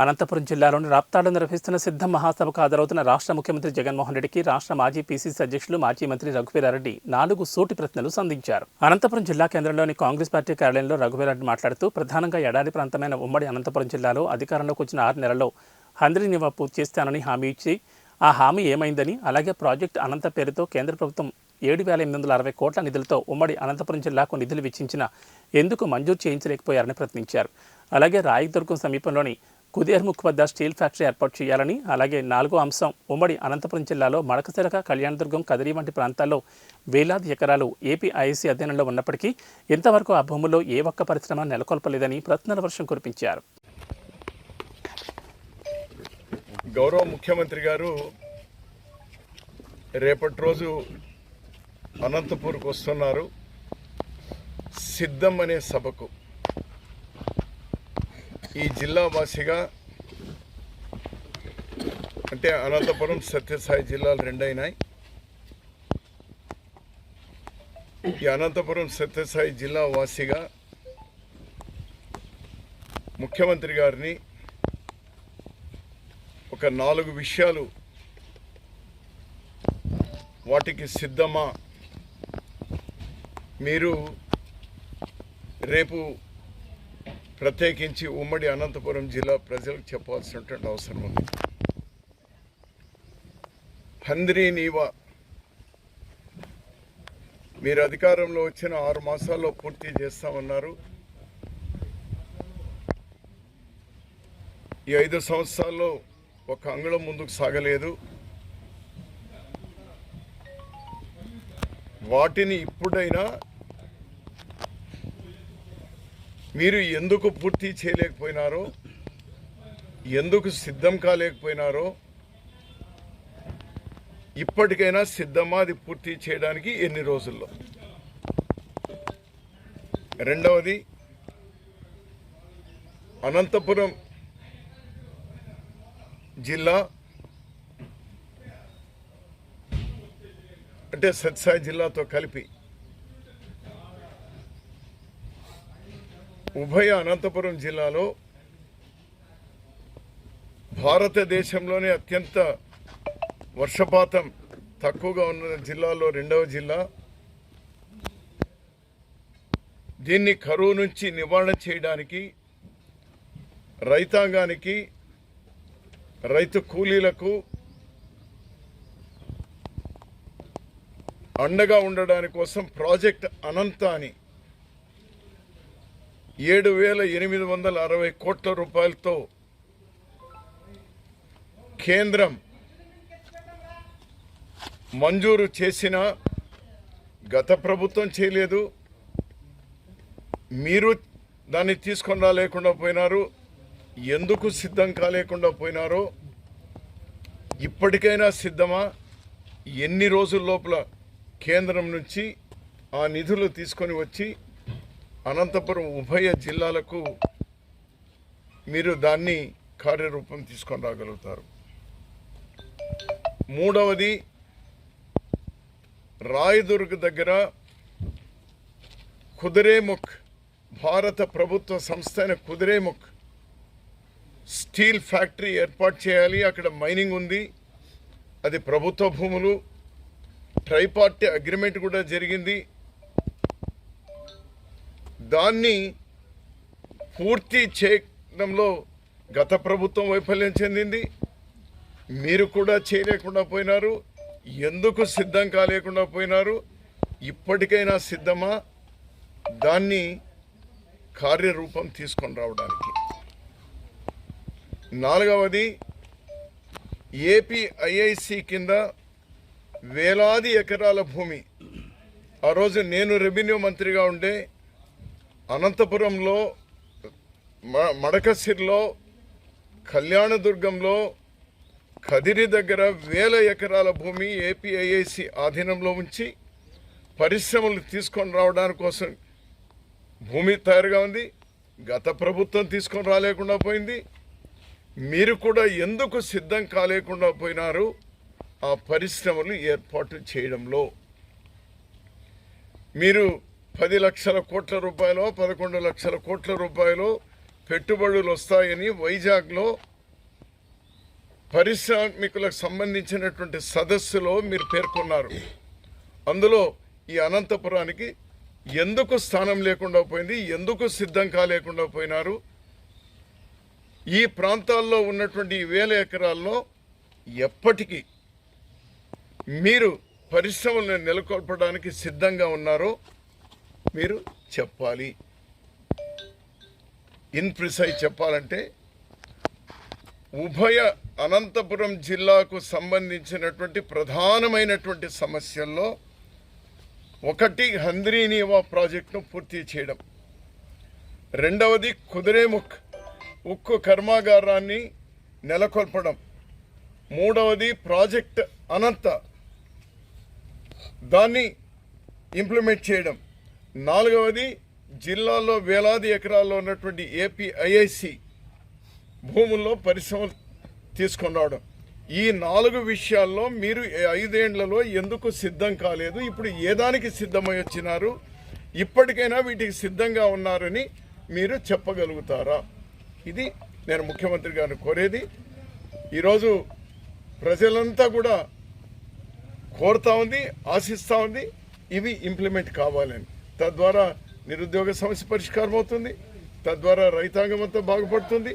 అనంతపురం జిల్లాలోని రాప్తాడులో నిర్వహిస్తున్న సిద్ధం మహాసభకు హాజరవుతున్న రాష్ట్ర ముఖ్యమంత్రి జగన్మోహన్ రెడ్డికి రాష్ట్ర మాజీ పీసీసీ అధ్యక్షులు మాజీ మంత్రి రఘువీరారెడ్డి 4 సూటి ప్రశ్నలు సంధించారు. అనంతపురం జిల్లా కేంద్రంలోని కాంగ్రెస్ పార్టీ కార్యాలయంలో రఘువీరారెడ్డి మాట్లాడుతూ ప్రధానంగా ఎడారి ప్రాంతమైన ఉమ్మడి అనంతపురం జిల్లాలో అధికారంలోకి వచ్చిన 6 నెలల్లో హంద్రీ నివా పూర్తి చేస్తానని హామీ ఇచ్చి ఆ హామీ ఏమైందని, అలాగే ప్రాజెక్టు అనంత పేరుతో కేంద్ర ప్రభుత్వం 7,860 కోట్ల నిధులతో ఉమ్మడి అనంతపురం జిల్లాకు నిధులు వెచ్చించిన ఎందుకు మంజూరు చేయించలేకపోయారని ప్రశ్నించారు. అలాగే రాయదుర్గం సమీపంలోని కుదేర్ముఖ్ వద్ద స్టీల్ ఫ్యాక్టరీ ఏర్పాటు చేయాలని, అలాగే 4వ అంశం ఉమ్మడి అనంతపురం జిల్లాలో మడకశిరక, కళ్యాణదుర్గం, కదిరి వంటి ప్రాంతాల్లో వేలాది ఎకరాలు ఏపీ ఐఐసీ అధీనంలో ఉన్నప్పటికీ ఇంతవరకు ఆ భూముల్లో ఏ ఒక్క పరిశ్రమ నెలకొల్పలేదని ప్రశ్నల వర్షం కురిపించారు. గౌరవ ముఖ్యమంత్రి గారు రేపటి రోజు అనంతపూర్కు వస్తున్నారు. సిద్ధం అనే సభకు ఈ జిల్లా వాసిగా, అంటే అనంతపురం సత్యసాయి జిల్లాలు రెండైనాయి. ఈ అనంతపురం సత్యసాయి జిల్లా వాసిగా ముఖ్యమంత్రి గారిని ఒక 4 విషయాలు, వాటికి సిద్ధమా, మీరు రేపు ప్రత్యేకించి ఉమ్మడి అనంతపురం జిల్లా ప్రజలకు చెప్పాల్సినటువంటి అవసరం ఉంది. హంద్రీ నీవా మీరు అధికారంలో వచ్చిన 6 మాసాల్లో పూర్తి చేస్తామన్నారు. ఈ 5 సంవత్సరాల్లో ఒక అంగుళం ముందుకు సాగలేదు. వాటిని ఇప్పుడైనా మీరు ఎందుకు పూర్తి చేయలేకపోయినారో, ఎందుకు సిద్ధం కాలేకపోయినారో, ఇప్పటికైనా సిద్ధమా అది పూర్తి చేయడానికి ఎన్ని రోజుల్లో. రెండవది, అనంతపురం జిల్లా అంటే సత్యసాయి జిల్లాతో కలిపి ఉభయ అనంతపురం జిల్లాలో భారతదేశంలోనే అత్యంత వర్షపాతం తక్కువగా ఉన్న జిల్లాలో 2వ జిల్లా. దీన్ని కరువు నుంచి నివారణ చేయడానికి రైతాంగానికి, రైతు కూలీలకు అండగా ఉండడానికి కోసం ప్రాజెక్ట్ అనంత అని 7,860 కోట్ల రూపాయలతో కేంద్రం మంజూరు చేసిన, గత ప్రభుత్వం చేయలేదు, మీరు దాన్ని తీసుకొని రాలేకుండా పోయినారు. ఎందుకు సిద్ధం కాలేకుండా పోయినారో, ఇప్పటికైనా సిద్ధమా, ఎన్ని రోజుల లోపల కేంద్రం నుంచి ఆ నిధులు తీసుకొని వచ్చి అనంతపురం ఉభయ జిల్లాలకు మీరు దాన్ని కార్యరూపం తీసుకొని రాగలుగుతారు. మూడవది, రాయదుర్గ్ దగ్గర కుదిరేముఖ్, భారత ప్రభుత్వ సంస్థ అయిన కుదిరేముఖ్ స్టీల్ ఫ్యాక్టరీ ఏర్పాటు చేయాలి. అక్కడ మైనింగ్ ఉంది, అది ప్రభుత్వ భూములు, ట్రైపార్టీ అగ్రిమెంట్ కూడా జరిగింది. దాన్ని పూర్తి చేయడంలో గత ప్రభుత్వం వైఫల్యం చెందింది. మీరు కూడా చేయలేకుండా పోయినారు. ఎందుకు సిద్ధం కాలేకుండా పోయినారు? ఇప్పటికైనా సిద్ధమా దాన్ని కార్యరూపం తీసుకొని రావడానికి. నాలుగవది, ఏపీ ఐఐసి కింద వేలాది ఎకరాల భూమి, ఆ రోజు నేను రెవెన్యూ మంత్రిగా ఉండే అనంతపురంలో, మడకసిర్లో, కళ్యాణదుర్గంలో, కదిరి దగ్గర వేల ఎకరాల భూమి ఏపీ ఐఐసి ఆధీనంలో ఉంచి పరిశ్రమలు తీసుకొని రావడానికి కోసం భూమి తయారుగా ఉంది. గత ప్రభుత్వం తీసుకొని రాలేకుండా పోయింది. మీరు కూడా ఎందుకు సిద్ధం కాలేకుండా పోయినారు ఆ పరిశ్రమలు ఏర్పాటు చేయడంలో? మీరు 10 లక్షల కోట్ల రూపాయలు, 11 లక్షల కోట్ల రూపాయలు పెట్టుబడులు వస్తాయని వైజాగ్లో పారిశ్రామికులకు సంబంధించినటువంటి సదస్సులో మీరు పేర్కొన్నారు. అందులో ఈ అనంతపురానికి ఎందుకు స్థానం లేకుండా పోయింది, ఎందుకు సిద్ధం కాలేకుండా పోయినారు? ఈ ప్రాంతాల్లో ఉన్నటువంటి 1000 ఎకరాల్లో ఎప్పటికీ మీరు పరిశ్రమలను నెలకొల్పడానికి సిద్ధంగా ఉన్నారో మీరు చెప్పాలి. ఇన్ ప్రిసైజ్ చెప్పాలంటే ఉభయ అనంతపురం జిల్లాకు సంబంధించినటువంటి ప్రధానమైనటువంటి సమస్యల్లో ఒకటి హంద్రీనీవా ప్రాజెక్టును పూర్తి చేయడం, రెండవది కుదిరేముఖ్ ఉక్కు కర్మాగారాన్ని నెలకొల్పడం, మూడవది ప్రాజెక్ట్ అనంత దాన్ని ఇంప్లిమెంట్ చేయడం, నాలుగవది జిల్లాలో వేలాది ఎకరాల్లో ఉన్నటువంటి ఏపీఐఐసి భూముల్లో పరిశ్రమలు తీసుకొని రావడం. ఈ 4 విషయాల్లో మీరు 5 ఏళ్లలో ఎందుకు సిద్ధం కాలేదు? ఇప్పుడు ఏ దానికి సిద్ధమై వచ్చినారు? ఇప్పటికైనా వీటికి సిద్ధంగా ఉన్నారని మీరు చెప్పగలుగుతారా? ఇది నేను ముఖ్యమంత్రి గారిని కోరేది. ఈరోజు ప్రజలంతా కూడా కోరుతా ఉంది, ఆశిస్తూ ఉంది ఇవి ఇంప్లిమెంట్ కావాలని. తద్వారా నిరుద్యోగ సమస్య పరిష్కారం అవుతుంది, తద్వారా రైతాంగం అంతా బాగుపడుతుంది.